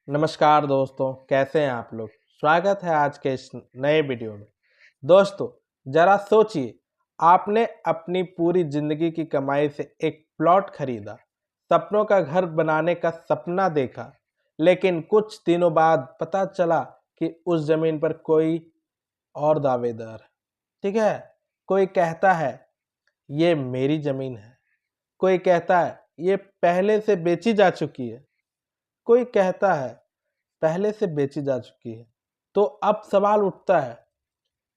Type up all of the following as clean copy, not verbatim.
नमस्कार दोस्तों, कैसे हैं आप लोग। स्वागत है आज के इस नए वीडियो में। दोस्तों, जरा सोचिए, आपने अपनी पूरी जिंदगी की कमाई से एक प्लॉट खरीदा, सपनों का घर बनाने का सपना देखा, लेकिन कुछ दिनों बाद पता चला कि उस जमीन पर कोई और दावेदार है। ठीक है, कोई कहता है ये मेरी जमीन है, कोई कहता है ये पहले से बेची जा चुकी है, कोई कहता है पहले से बेची जा चुकी है। तो अब सवाल उठता है,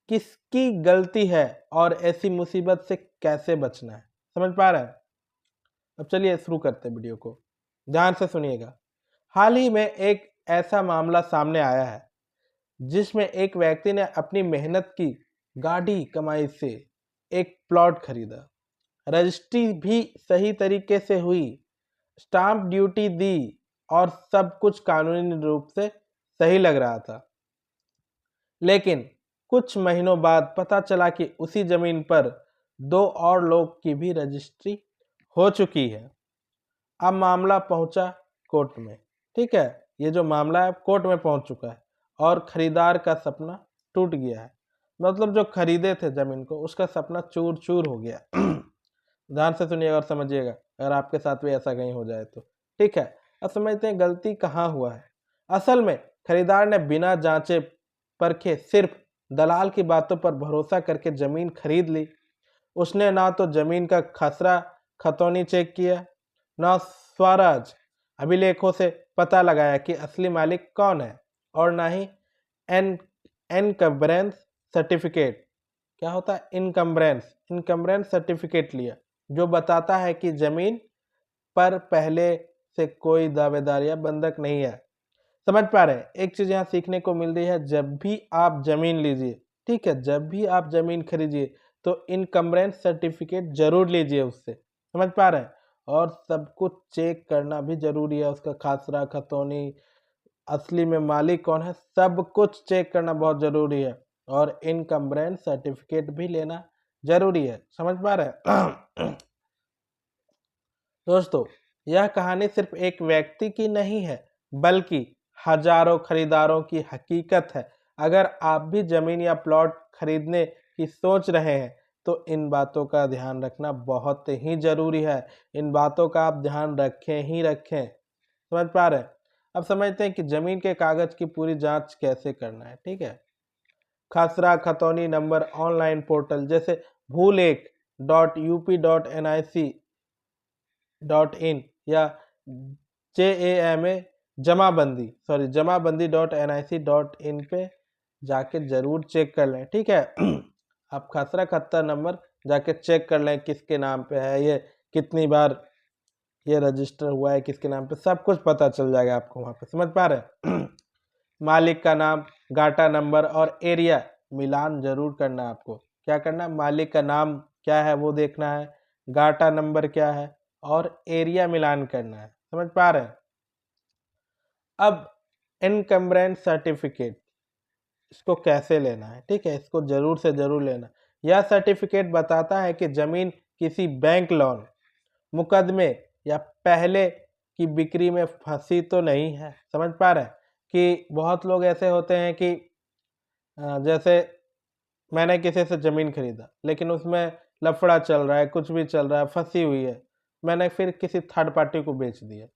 किसकी गलती है और ऐसी मुसीबत से कैसे बचना है। समझ पा रहे हैं? अब चलिए शुरू करते हैं वीडियो को। ध्यान से सुनिएगा। हाल ही में एक ऐसा मामला सामने आया है जिसमें एक व्यक्ति ने अपनी मेहनत की गाढ़ी कमाई से एक प्लॉट खरीदा, रजिस्ट्री भी सही तरीके से हुई, स्टाम्प ड्यूटी दी और सब कुछ कानूनी रूप से सही लग रहा था। लेकिन कुछ महीनों बाद पता चला कि उसी जमीन पर दो और लोग की भी रजिस्ट्री हो चुकी है। अब मामला पहुंचा कोर्ट में। ठीक है, ये जो मामला है कोर्ट में पहुंच चुका है और खरीदार का सपना टूट गया है। मतलब जो खरीदे थे जमीन को, उसका सपना चूर चूर हो गया। ध्यान से सुनिएगा और समझिएगा, अगर आपके साथ भी ऐसा कहीं हो जाए तो। ठीक है, अब समझते हैं गलती कहाँ हुआ है। असल में खरीदार ने बिना जांचे परखे सिर्फ दलाल की बातों पर भरोसा करके जमीन खरीद ली। उसने ना तो जमीन का खसरा खतौनी चेक किया, ना स्वराज अभिलेखों से पता लगाया कि असली मालिक कौन है, और ना ही एन एनकम्बरेंस सर्टिफिकेट, क्या होता है इनकम्बरेंस सर्टिफिकेट लिया, जो बताता है कि जमीन पर पहले से कोई दावेदार या बंधक नहीं है। समझ पा रहे हैं? एक चीज यहाँ सीखने को मिल रही है, जब भी आप जमीन लीजिए, ठीक है, जब भी आप जमीन खरीदिए तो इनकम्बरेंस सर्टिफिकेट जरूर लीजिए उससे। समझ पा रहे हैं? और सब कुछ चेक करना भी जरूरी है, उसका खासरा खतौनी, असली में मालिक कौन है, सब कुछ चेक करना बहुत जरूरी है। और इनकम्बरेंस सर्टिफिकेट भी लेना जरूरी है। समझ पा रहे हैं? दोस्तों, यह कहानी सिर्फ एक व्यक्ति की नहीं है, बल्कि हजारों खरीदारों की हकीकत है। अगर आप भी जमीन या प्लॉट खरीदने की सोच रहे हैं तो इन बातों का ध्यान रखना बहुत ही जरूरी है। इन बातों का आप ध्यान रखें ही रखें। समझ पा रहे हैं? अब समझते हैं कि जमीन के कागज की पूरी जांच कैसे करना है। ठीक है, खसरा खतौनी नंबर ऑनलाइन पोर्टल जैसे भूलेख.up.nic.in या जमाबंदी.nic.in पे जाके जरूर चेक कर लें। ठीक है, आप खसरा खत्ता नंबर जाके चेक कर लें किसके नाम पे है, ये कितनी बार ये रजिस्टर हुआ है, किसके नाम पे, सब कुछ पता चल जाएगा आपको वहां पे। समझ पा रहे हैं? मालिक का नाम, गाटा नंबर और एरिया मिलान जरूर करना है आपको। क्या करना है? मालिक का नाम क्या है वो देखना है, गाटा नंबर क्या है और एरिया मिलान करना है। समझ पा रहे हैं? अब इनकम्बरेंस सर्टिफिकेट, इसको कैसे लेना है? ठीक है, इसको जरूर से जरूर लेना। यह सर्टिफिकेट बताता है कि जमीन किसी बैंक लोन, मुकदमे या पहले की बिक्री में फंसी तो नहीं है। समझ पा रहे हैं? कि बहुत लोग ऐसे होते हैं कि जैसे मैंने किसी से ज़मीन खरीदा, लेकिन उसमें लफड़ा चल रहा है, कुछ भी चल रहा है, फंसी हुई है। मैंने फिर किसी थर्ड पार्टी को बेच दिया,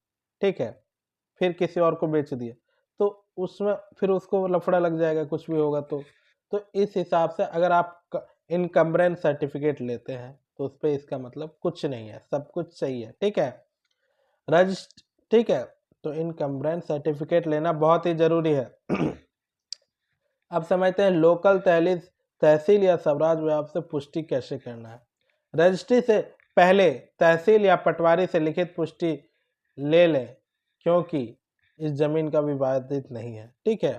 ठीक है? फिर किसी और को बेच दिया, तो उसमें फिर उसको लफड़ा लग जाएगा, कुछ भी होगा तो। तो इस हिसाब से अगर आप इनकम्बरेंस सर्टिफिकेट लेते हैं, तो उस पे इसका मतलब कुछ नहीं है, सब कुछ सही है, ठीक है? रजिस्ट ठीक है, तो इनकम्बरेंस सर्टिफिकेट लेना बहुत ही ज़रूरी है। अब समझते हैं लोकल तहसील या स्वराज विभाग से पुष्टि कैसे करना है। रजिस्ट्री से पहले तहसील या पटवारी से लिखित पुष्टि ले लें, क्योंकि इस जमीन का विवादित नहीं है। ठीक है,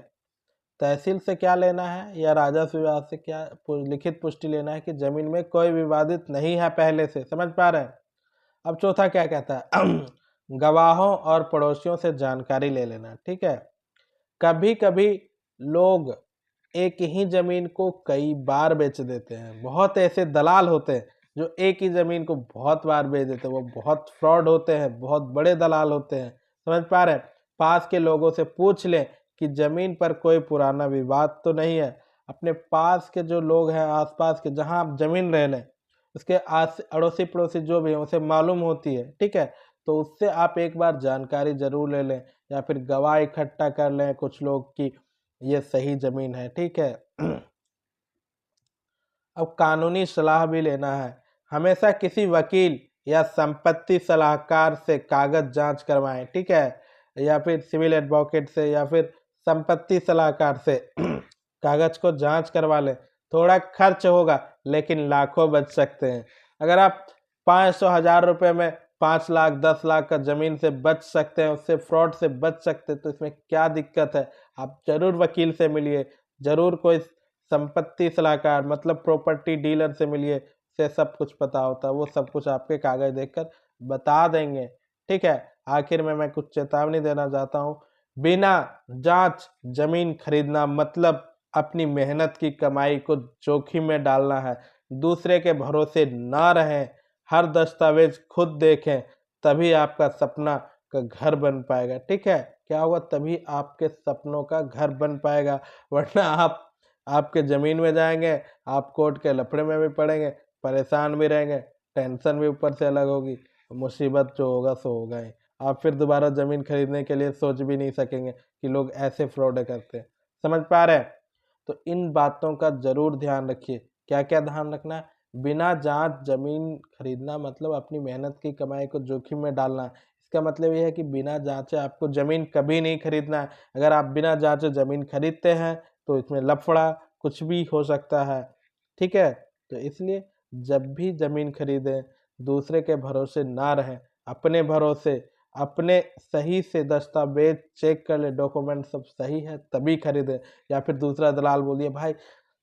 तहसील से क्या लेना है या राजस्व विभाग से क्या लिखित पुष्टि लेना है कि जमीन में कोई विवादित नहीं है पहले से। समझ पा रहे हैं? अब चौथा क्या कहता है? गवाहों और पड़ोसियों से जानकारी ले लेना। ठीक है, कभी कभी लोग एक ही जमीन को कई बार बेच देते हैं। बहुत ऐसे दलाल होते हैं जो एक ही जमीन को बहुत बार बेच देते हैं, वो बहुत फ्रॉड होते हैं, बहुत बड़े दलाल होते हैं। समझ पा रहे हैं? पास के लोगों से पूछ लें कि ज़मीन पर कोई पुराना विवाद तो नहीं है। अपने पास के जो लोग हैं, आसपास के, जहां आप ज़मीन रह लें, उसके आस अड़ोसी पड़ोसी जो भी हैं उसे मालूम होती है, ठीक है। तो उससे आप एक बार जानकारी ज़रूर ले लें, या फिर गवाह इकट्ठा कर लें कुछ लोग की ये सही ज़मीन है, ठीक है। अब कानूनी सलाह भी लेना है। हमेशा किसी वकील या संपत्ति सलाहकार से कागज जांच करवाएं, ठीक है, या फिर सिविल एडवोकेट से या फिर संपत्ति सलाहकार से कागज को जांच करवा लें। थोड़ा खर्च होगा लेकिन लाखों बच सकते हैं। अगर आप 500,000 रुपये में 5 लाख 10 लाख का ज़मीन से बच सकते हैं, उससे फ्रॉड से बच सकते हैं, तो इसमें क्या दिक्कत है। आप ज़रूर वकील से मिलिए, ज़रूर कोई संपत्ति सलाहकार मतलब प्रॉपर्टी डीलर से मिलिए, से सब कुछ पता होता है, वो सब कुछ आपके कागज देखकर बता देंगे, ठीक है। आखिर में मैं कुछ चेतावनी देना चाहता हूँ। बिना जांच जमीन खरीदना मतलब अपनी मेहनत की कमाई को जोखिम में डालना है। दूसरे के भरोसे ना रहें, हर दस्तावेज खुद देखें, तभी आपका सपना का घर बन पाएगा, ठीक है। क्या होगा, तभी आपके सपनों का घर बन पाएगा, वरना आप आपके ज़मीन में जाएंगे, आप कोर्ट के लफड़े में भी पड़ेंगे, परेशान भी रहेंगे, टेंशन भी ऊपर से अलग होगी, मुसीबत जो होगा सो होगा ही। आप फिर दोबारा ज़मीन खरीदने के लिए सोच भी नहीं सकेंगे कि लोग ऐसे फ्रॉड करते हैं। समझ पा रहे हैं। तो इन बातों का ज़रूर ध्यान रखिए। क्या क्या ध्यान रखना है? बिना जांच ज़मीन खरीदना मतलब अपनी मेहनत की कमाई को जोखिम में डालना है। इसका मतलब ये है कि बिना जांचे आपको ज़मीन कभी नहीं खरीदना है। अगर आप बिना जांचे ज़मीन खरीदते हैं तो इसमें लफड़ा कुछ भी हो सकता है, ठीक है। तो इसलिए जब भी ज़मीन खरीदें, दूसरे के भरोसे ना रहें, अपने भरोसे, अपने सही से दस्तावेज चेक कर ले, डॉक्यूमेंट सब सही है तभी खरीदें। या फिर दूसरा दलाल बोलिए, भाई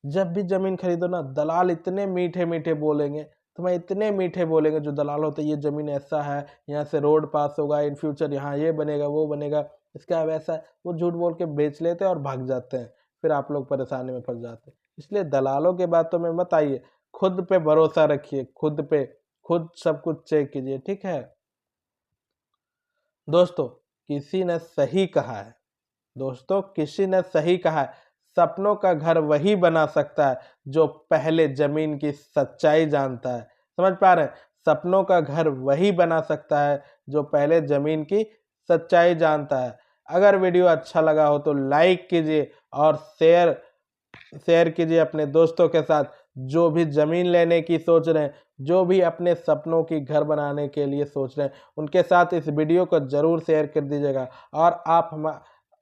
जब भी ज़मीन खरीदो ना, दलाल इतने मीठे मीठे बोलेंगे, तुम्हें इतने मीठे बोलेंगे जो दलाल होते हैं, ये ज़मीन ऐसा है, यहाँ से रोड पास होगा, इन फ्यूचर यहाँ ये बनेगा वो बनेगा, इसका वैसा है, वो झूठ बोल के बेच लेते हैं और भाग जाते हैं। फिर आप लोग परेशानी में फंस जाते हैं। इसलिए दलालों के बातों में मत आइए, खुद पे भरोसा रखिए, खुद पे, खुद सब कुछ चेक कीजिए, ठीक है। दोस्तों, किसी ने सही कहा है, दोस्तों किसी ने सही कहा है, सपनों का घर वही बना सकता है जो पहले जमीन की सच्चाई जानता है। समझ पा रहे हैं? सपनों का घर वही बना सकता है जो पहले जमीन की सच्चाई जानता है। अगर वीडियो अच्छा लगा हो तो लाइक कीजिए और शेयर शेयर कीजिए अपने दोस्तों के साथ, जो भी ज़मीन लेने की सोच रहे हैं, जो भी अपने सपनों की घर बनाने के लिए सोच रहे हैं, उनके साथ इस वीडियो को ज़रूर शेयर कर दीजिएगा।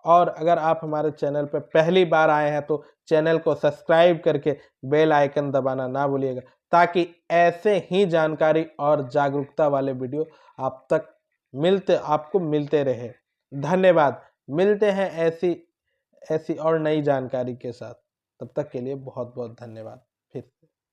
और अगर आप हमारे चैनल पर पहली बार आए हैं तो चैनल को सब्सक्राइब करके बेल आइकन दबाना ना भूलिएगा, ताकि ऐसे ही जानकारी और जागरूकता वाले वीडियो आपको मिलते रहे। धन्यवाद। मिलते हैं ऐसी ऐसी और नई जानकारी के साथ। तब तक के लिए बहुत बहुत धन्यवाद।